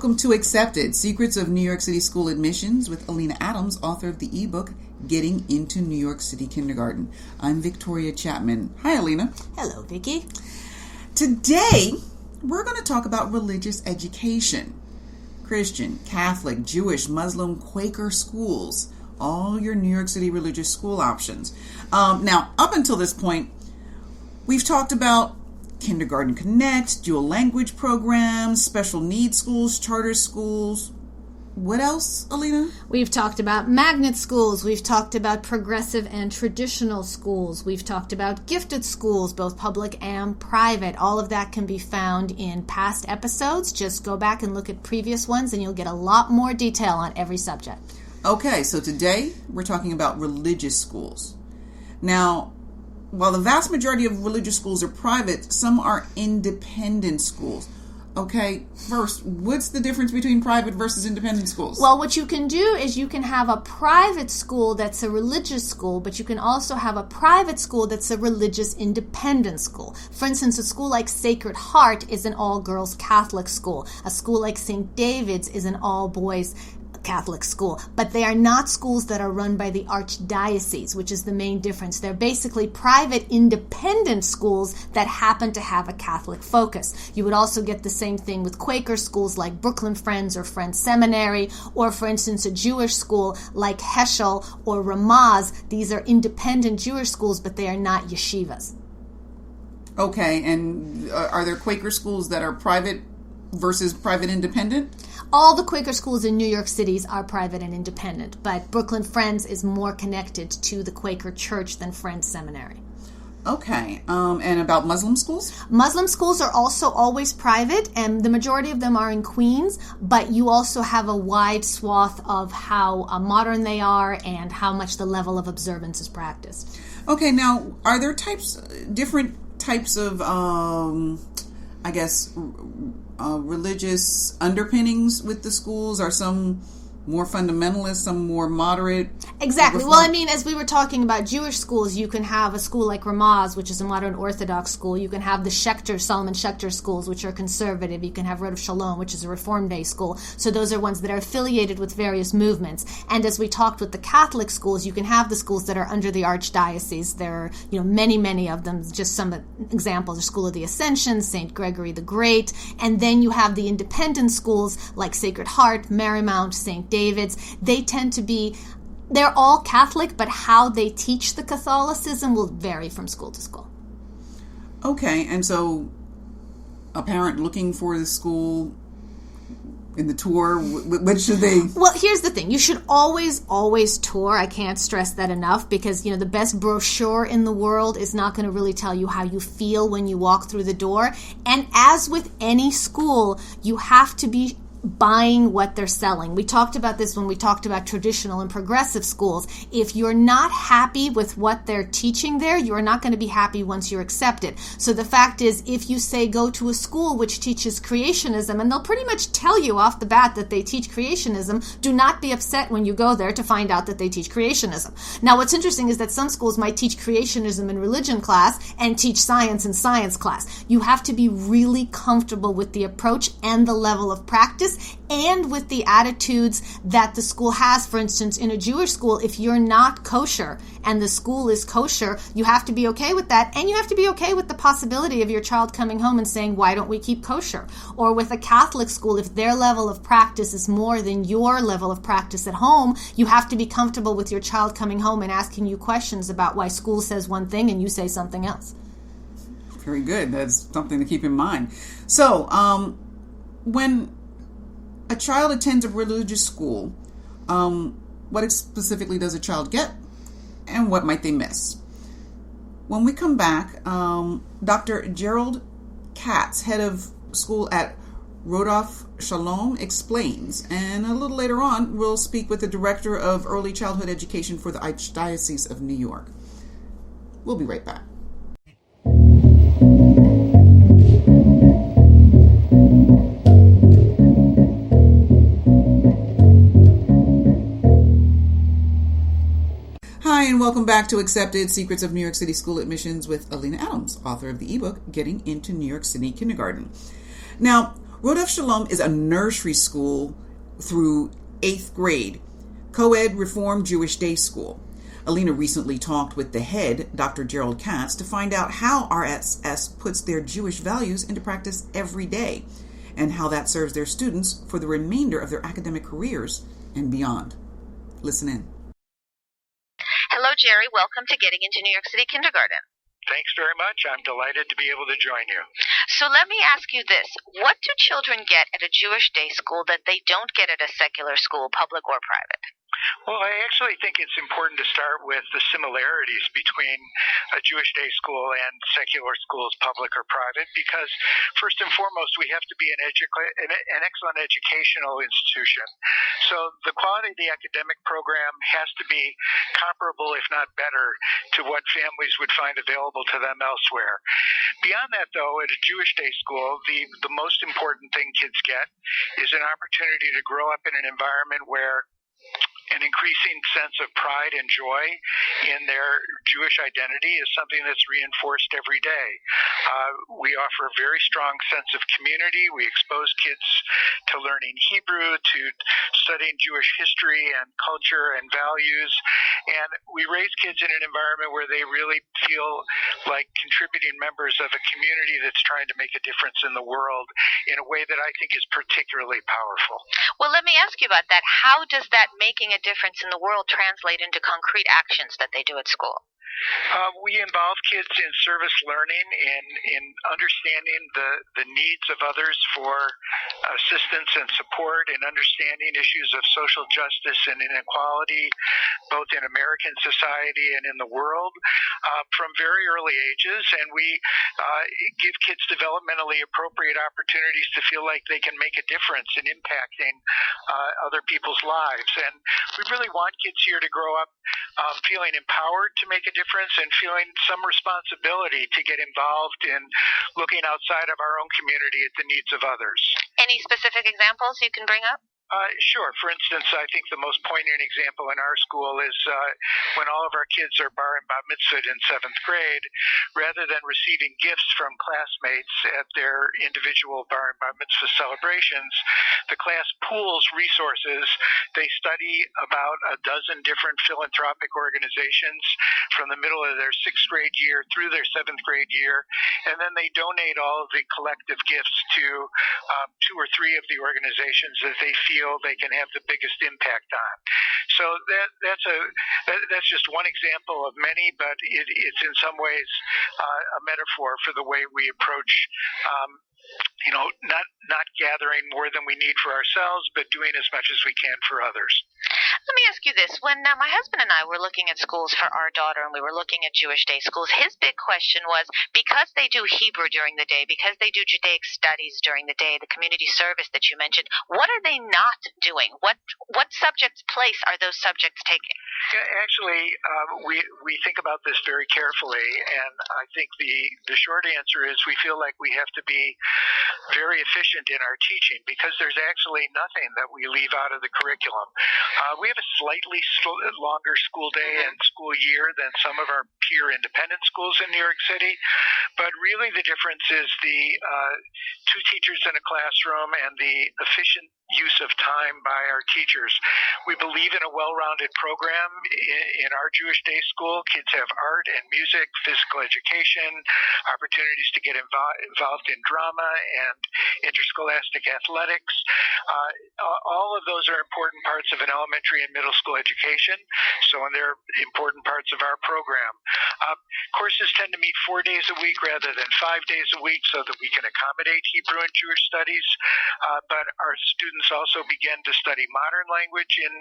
welcome to Accepted, Secrets of New York City School Admissions with Alina Adams, author of the ebook, Getting into New York City Kindergarten. I'm Victoria Chapman. Hi, Alina. Hello, Vicki. Today, we're going to talk about religious education. Christian, Catholic, Jewish, Muslim, Quaker schools. All your New York City religious school options. Now, up until this point, we've talked about Kindergarten Connect, dual language programs, special needs schools, charter schools. What else, Alina? We've talked about magnet schools. We've talked about progressive and traditional schools. We've talked about gifted schools, both public and private. All of that can be found in past episodes. Just go back and look at previous ones and you'll get a lot more detail on every subject. Okay, so today we're talking about religious schools. Now, while the vast majority of religious schools are private, some are independent schools. Okay, first, what's the difference between private versus independent schools? Well, what you can do is you can have a private school that's a religious school, but you can also have a private school that's a religious independent school. For instance, a school like Sacred Heart is an all-girls Catholic school. A school like St. David's is an all-boys Catholic school, but they are not schools that are run by the archdiocese, which is the main difference. They're basically private independent schools that happen to have a Catholic focus. You would also get the same thing with Quaker schools like Brooklyn Friends or Friends Seminary, or for instance a Jewish school like Heschel or Ramaz. These are independent Jewish schools, but they are not yeshivas. Okay, and are there Quaker schools that are private versus private independent? All the Quaker schools in New York City are private and independent, but Brooklyn Friends is more connected to the Quaker Church than Friends Seminary. Okay, and about Muslim schools? Muslim schools are also always private, and the majority of them are in Queens, but you also have a wide swath of how modern they are and how much the level of observance is practiced. Okay, now, are there different types of, religious underpinnings with the schools? Are some more fundamentalist, some more moderate? Exactly. Well, I mean, as we were talking about Jewish schools, you can have a school like Ramaz, which is a modern Orthodox school. You can have the Solomon Schechter schools, which are conservative. You can have Rodef Shalom, which is a Reform Day school. So those are ones that are affiliated with various movements. And as we talked with the Catholic schools, you can have the schools that are under the archdiocese. There are, many of them. Just some examples: the School of the Ascension, St. Gregory the Great, and then you have the independent schools like Sacred Heart, Marymount, St. David's. They're all Catholic, but how they teach the Catholicism will vary from school to school. Okay, and so a parent looking for the school in the tour, what should they? Well, here's the thing. You should always tour. I can't stress that enough because, the best brochure in the world is not going to really tell you how you feel when you walk through the door. And as with any school, you have to be buying what they're selling. We talked about this when we talked about traditional and progressive schools. If you're not happy with what they're teaching there, you are not going to be happy once you're accepted. So the fact is, if you say go to a school which teaches creationism, and they'll pretty much tell you off the bat that they teach creationism, do not be upset when you go there to find out that they teach creationism. Now, what's interesting is that some schools might teach creationism in religion class and teach science in science class. You have to be really comfortable with the approach and the level of practice and with the attitudes that the school has. For instance, in a Jewish school, if you're not kosher and the school is kosher, you have to be okay with that, and you have to be okay with the possibility of your child coming home and saying, why don't we keep kosher? Or with a Catholic school, if their level of practice is more than your level of practice at home, you have to be comfortable with your child coming home and asking you questions about why school says one thing and you say something else. Very good. That's something to keep in mind. So, when a child attends a religious school, what specifically does a child get, and what might they miss? When we come back, Dr. Gerald Katz, head of school at Rodef Shalom, explains, and a little later on, we'll speak with the director of early childhood education for the Archdiocese of New York. We'll be right back. Hi, and welcome back to Accepted, Secrets of New York City School Admissions with Alina Adams, author of the ebook, Getting into New York City Kindergarten. Now, Rodef Shalom is a nursery school through 8th grade, co-ed Reformed Jewish day school. Alina recently talked with the head, Dr. Gerald Katz, to find out how RSS puts their Jewish values into practice every day and how that serves their students for the remainder of their academic careers and beyond. Listen in. Hello, Jerry. Welcome to Getting into New York City Kindergarten. Thanks very much. I'm delighted to be able to join you. So let me ask you this. What do children get at a Jewish day school that they don't get at a secular school, public or private? Well, I actually think it's important to start with the similarities between a Jewish day school and secular schools, public or private, because first and foremost, we have to be an excellent educational institution. So the quality of the academic program has to be comparable, if not better, to what families would find available to them elsewhere. Beyond that, though, at a Jewish day school, the most important thing kids get is an opportunity to grow up in an environment where an increasing sense of pride and joy in their Jewish identity is something that's reinforced every day. We offer a very strong sense of community. We expose kids to learning Hebrew, to studying Jewish history and culture and values. And we raise kids in an environment where they really feel like contributing members of a community that's trying to make a difference in the world in a way that I think is particularly powerful. Well, let me ask you about that. How does that making a difference in the world translate into concrete actions that they do at school? We involve kids in service learning, in understanding the needs of others for assistance and support, in understanding issues of social justice and inequality, both in American society and in the world, from very early ages. And we give kids developmentally appropriate opportunities to feel like they can make a difference in impacting other people's lives. And we really want kids here to grow up feeling empowered to make a difference and feeling some responsibility to get involved in looking outside of our own community at the needs of others. Any specific examples you can bring up? Sure. For instance, I think the most poignant example in our school is when all of our kids are bar and bat mitzvahed in 7th grade, rather than receiving gifts from classmates at their individual bar and bat mitzvah celebrations, the class pools resources. They study about a dozen different philanthropic organizations from the middle of their 6th grade year through their 7th grade year, and then they donate all of the collective gifts to 2 or 3 of the organizations that they feel they can have the biggest impact on. So that's just one example of many, but it's in some ways a metaphor for the way we approach not gathering more than we need for ourselves, but doing as much as we can for others. Let me ask you this. When my husband and I were looking at schools for our daughter, and we were looking at Jewish day schools, his big question was, because they do Hebrew during the day, because they do Judaic studies during the day, the community service that you mentioned, what are they not doing? What subjects' place are those subjects taking? Actually, we think about this very carefully, and I think the short answer is we feel like we have to be very efficient in our teaching because there's actually nothing that we leave out of the curriculum. We have a slightly longer school day and school year than some of our peer independent schools in New York City, but really the difference is the 2 teachers in a classroom and the efficient use of time by our teachers. We believe in a well-rounded program in our Jewish day school. Kids have art and music, physical education, opportunities to get involved in drama and interscholastic athletics. All of those are important parts of an elementary and middle school education, so they're important parts of our program. Courses tend to meet 4 days a week rather than 5 days a week so that we can accommodate Hebrew and Jewish studies, but our students also begin to study modern language in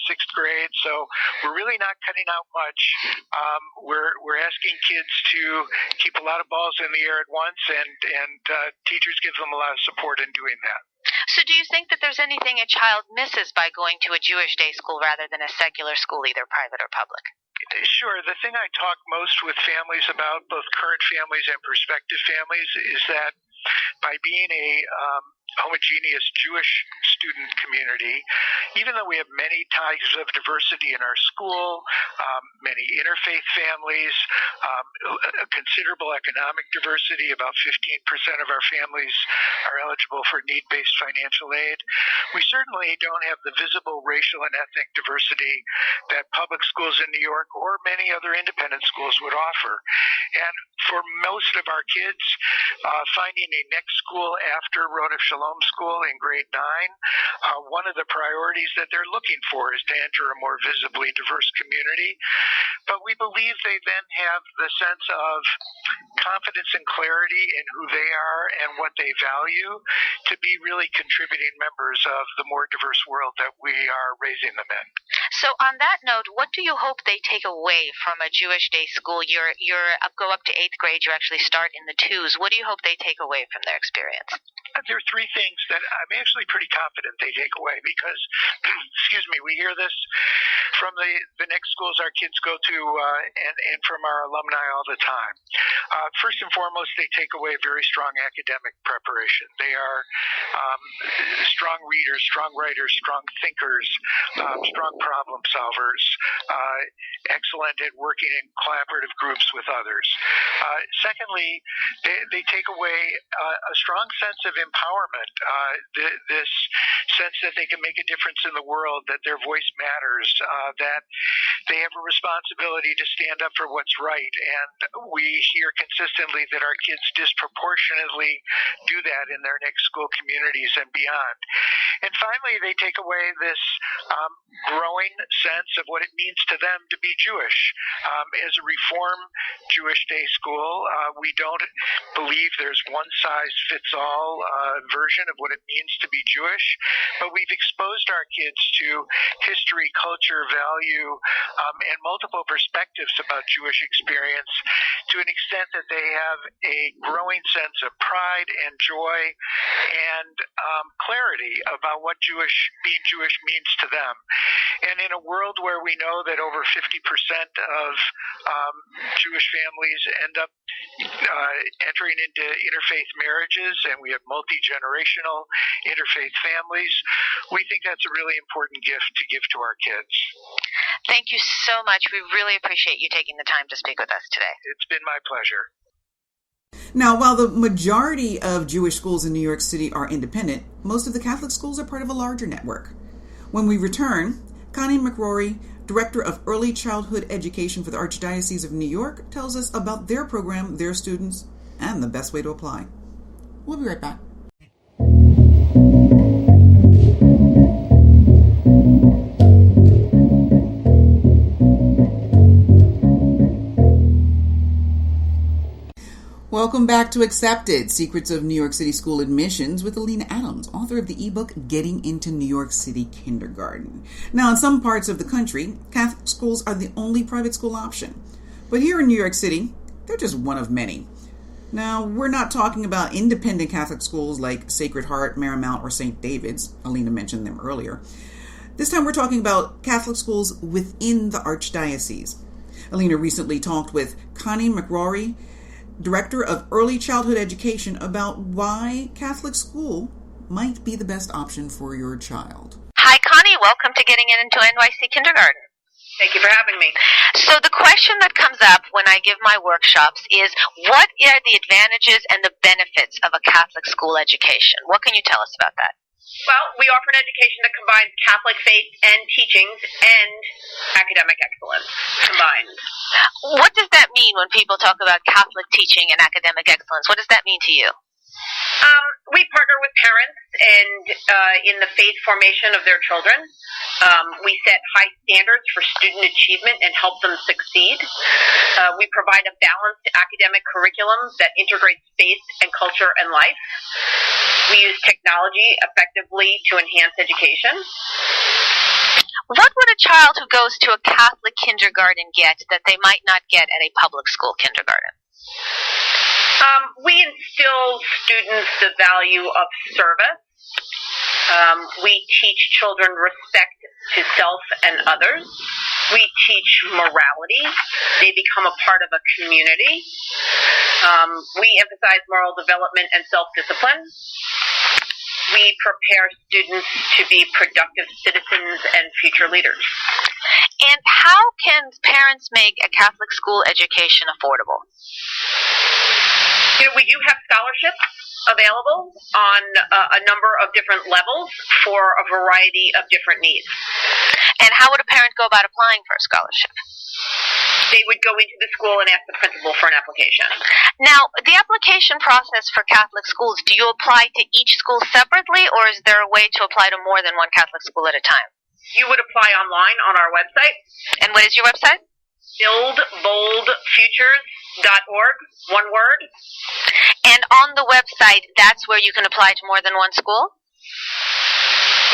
6th grade, so we're really not cutting out much. We're asking kids to keep a lot of balls in the air at once, and teachers give them a lot of support in doing that. So do you think that there's anything a child misses by going to a Jewish day school rather than a secular school, either private or public? Sure. The thing I talk most with families about, both current families and prospective families, is that by being homogeneous Jewish student community, even though we have many types of diversity in our school, many interfaith families, a considerable economic diversity. About 15% of our families are eligible for need-based financial aid. We certainly don't have the visible racial and ethnic diversity that public schools in New York or many other independent schools would offer. And for most of our kids, finding a next school after Rodef Shalom School in grade 9, one of the priorities that they're looking for is to enter a more visibly diverse community. But we believe they then have the sense of confidence and clarity in who they are and what they value to be really contributing members of the more diverse world that we are raising them in. So on that note, what do you hope they take away from a Jewish day school? You're go up to 8th grade, you actually start in the 2s. What do you hope they take away from their experience? There are 3 things that I'm actually pretty confident they take away because, excuse me, we hear this from the next schools our kids go to and from our alumni all the time. First and foremost, they take away very strong academic preparation. They are strong readers, strong writers, strong thinkers, strong problem solvers, excellent at working in collaborative groups with others. Secondly, they take away a strong sense of empowerment, this sense that they can make a difference in the world, that their voice matters, that they have a responsibility to stand up for what's right. And we hear consistently that our kids disproportionately do that in their next school communities and beyond. And finally, they take away this growing sense of what it means to them to be Jewish. As a Reform Jewish day school, we don't believe there's one-size-fits-all version of what it means to be Jewish, but we've exposed our kids to history, culture, value, and multiple perspectives about Jewish experience to an extent that they have a growing sense of pride and joy and clarity about what being Jewish means to them. And in a world where we know that over 50% of Jewish families end up entering into interfaith marriages, and we have multi-generational interfaith families, we think that's a really important gift to give to our kids. Thank you so much. We really appreciate you taking the time to speak with us today. It's been my pleasure. Now, while the majority of Jewish schools in New York City are independent, most of the Catholic schools are part of a larger network. When we return, Connie McRory, Director of Early Childhood Education for the Archdiocese of New York, tells us about their program, their students, and the best way to apply. We'll be right back. Welcome back to Accepted, Secrets of New York City School Admissions with Alina Adams, author of the ebook Getting into New York City Kindergarten. Now, in some parts of the country, Catholic schools are the only private school option. But here in New York City, they're just one of many. Now, we're not talking about independent Catholic schools like Sacred Heart, Marymount, or St. David's. Alina mentioned them earlier. This time we're talking about Catholic schools within the Archdiocese. Alina recently talked with Connie McRory, Director of Early Childhood Education, about why Catholic school might be the best option for your child. Hi, Connie. Welcome to Getting Into NYC Kindergarten. Thank you for having me. So the question that comes up when I give my workshops is, what are the advantages and the benefits of a Catholic school education? What can you tell us about that? Well, we offer an education that combines Catholic faith and teachings and academic excellence combined. What does that mean when people talk about Catholic teaching and academic excellence? What does that mean to you? We partner with parents in the faith formation of their children. We set high standards for student achievement and help them succeed. We provide a balanced academic curriculum that integrates faith and culture and life. We use technology effectively to enhance education. What would a child who goes to a Catholic kindergarten get that they might not get at a public school kindergarten? We instill students the value of service. We teach children respect to self and others. We teach morality. They become a part of a community. We emphasize moral development and self-discipline. we prepare students to be productive citizens and future leaders. And how can parents make a Catholic school education affordable? We do have scholarships available on a number of different levels for a variety of different needs. And how would a parent go about applying for a scholarship? They would go into the school and ask the principal for an application. Now, the application process for Catholic schools, do you apply to each school separately, or is there a way to apply to more than one Catholic school at a time? You would apply online on our website. And what is your website? buildboldfutures.org, one word. And on the website, that's where you can apply to more than one school?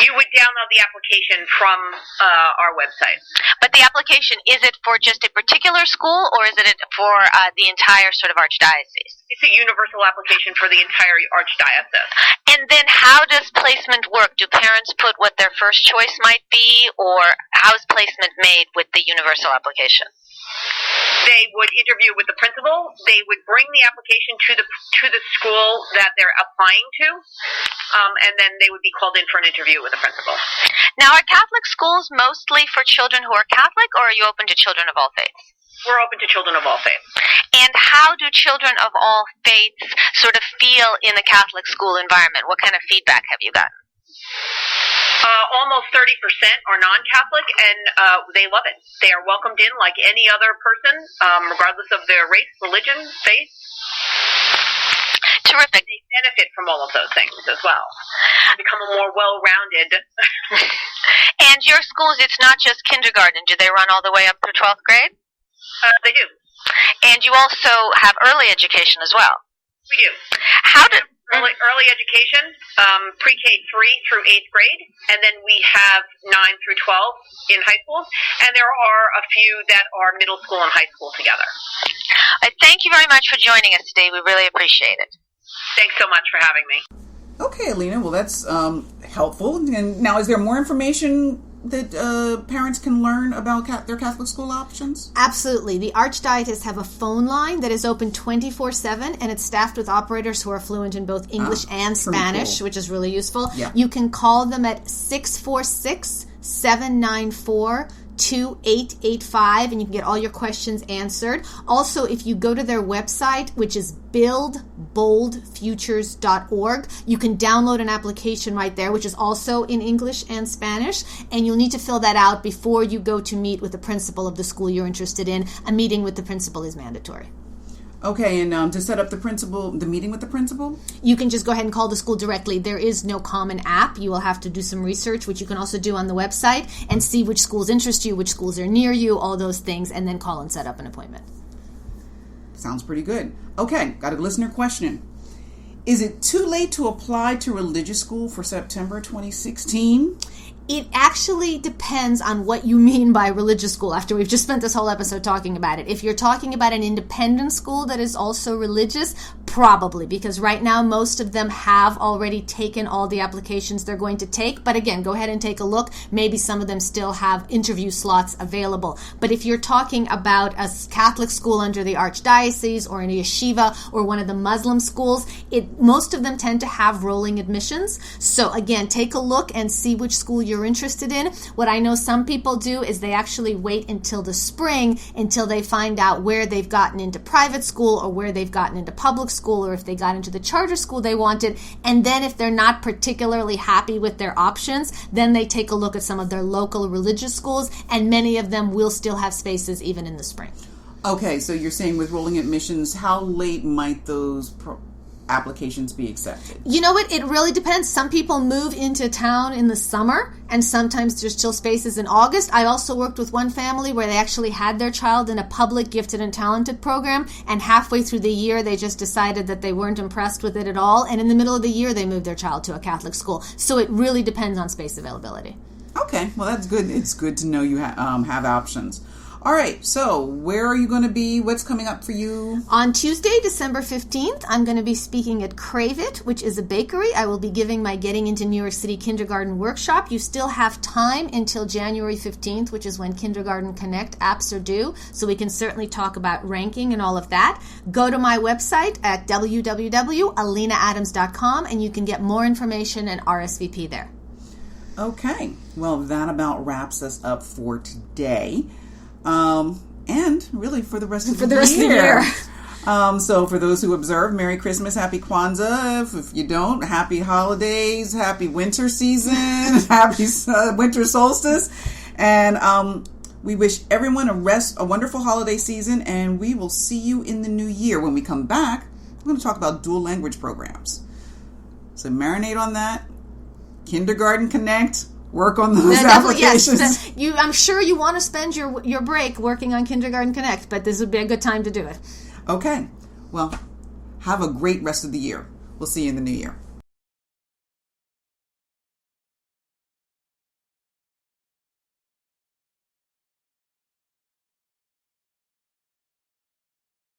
You would download the application from our website. But the application, is it for just a particular school, or is it for the entire sort of archdiocese? It's a universal application for the entire archdiocese. And then how does placement work? Do parents put what their first choice might be, or how is placement made with the universal application? They would interview with the principal. They would bring the application to the school that they're applying to, and then they would be called in for an interview with the principal. Now, are Catholic schools mostly for children who are Catholic, or are you open to children of all faiths? We're open to children of all faiths. And how do children of all faiths sort of feel in the Catholic school environment? What kind of feedback have you gotten? Almost 30% are non-Catholic, and they love it. They are welcomed in like any other person, regardless of their race, religion, faith. Terrific. They benefit from all of those things as well. They become more well-rounded. And your schools, it's not just kindergarten. Do they run all the way up through 12th grade? They do. And you also have early education as well. We do. How do... Early education, pre-K 3 through 8th grade, and then we have 9 through 12 in high schools, and there are a few that are middle school and high school together. Thank you very much for joining us today. We really appreciate it. Thanks so much for having me. Okay, Alina, well, that's helpful. And now, is there more information that parents can learn about their Catholic school options? Absolutely. The Archdiocese have a phone line that is open 24/7, and it's staffed with operators who are fluent in both English and Spanish, cool. which is really useful. Yeah. You can call them at 646-794-2885, and you can get all your questions answered. Also, if you go to their website, which is buildboldfutures.org, you can download an application right there, which is also in English and Spanish, and you'll need to fill that out before you go to meet with the principal of the school you're interested in. A meeting with the principal is mandatory. Okay, and to set up the meeting with the principal? You can just go ahead and call the school directly. There is no common app. You will have to do some research, which you can also do on the website, and see which schools interest you, which schools are near you, all those things, and then call and set up an appointment. Sounds pretty good. Okay, got a listener question. Is it too late to apply to religious school for September 2016? It actually depends on what you mean by religious school, after we've just spent this whole episode talking about it. If you're talking about an independent school that is also religious, probably, because right now most of them have already taken all the applications they're going to take. But again, go ahead and take a look. Maybe some of them still have interview slots available. But if you're talking about a Catholic school under the Archdiocese or in a yeshiva or one of the Muslim schools, most of them tend to have rolling admissions. So again, take a look and see which school you're interested in. What I know some people do is they actually wait until the spring until they find out where they've gotten into private school or where they've gotten into public school, or if they got into the charter school they wanted. And then if they're not particularly happy with their options, then they take a look at some of their local religious schools, and many of them will still have spaces even in the spring. Okay, so you're saying with rolling admissions, how late might those applications be accepted? You know what? It really depends. Some people move into town in the summer, and sometimes there's still spaces in August. I also worked with one family where they actually had their child in a public gifted and talented program, and halfway through the year they just decided that they weren't impressed with it at all, and in the middle of the year they moved their child to a Catholic school. So it really depends on space availability. Okay, well, that's good. It's good to know you have options. All right, so where are you going to be? What's coming up for you? On Tuesday, December 15th, I'm going to be speaking at Crave It, which is a bakery. I will be giving my Getting into New York City Kindergarten workshop. You still have time until January 15th, which is when Kindergarten Connect apps are due, so we can certainly talk about ranking and all of that. Go to my website at www.alinaadams.com, and you can get more information and RSVP there. Okay, well, that about wraps us up for today. And really for the rest of the year. So for those who observe, Merry Christmas, Happy Kwanzaa. If you don't, Happy Holidays, Happy Winter Season, Happy Winter Solstice. And we wish everyone a wonderful holiday season, and we will see you in the new year. When we come back, we're going to talk about dual language programs. So marinate on that. Kindergarten Connect. Work on those applications. Yes. I'm sure you want to spend your break working on Kindergarten Connect, but this would be a good time to do it. Okay. Well, have a great rest of the year. We'll see you in the new year.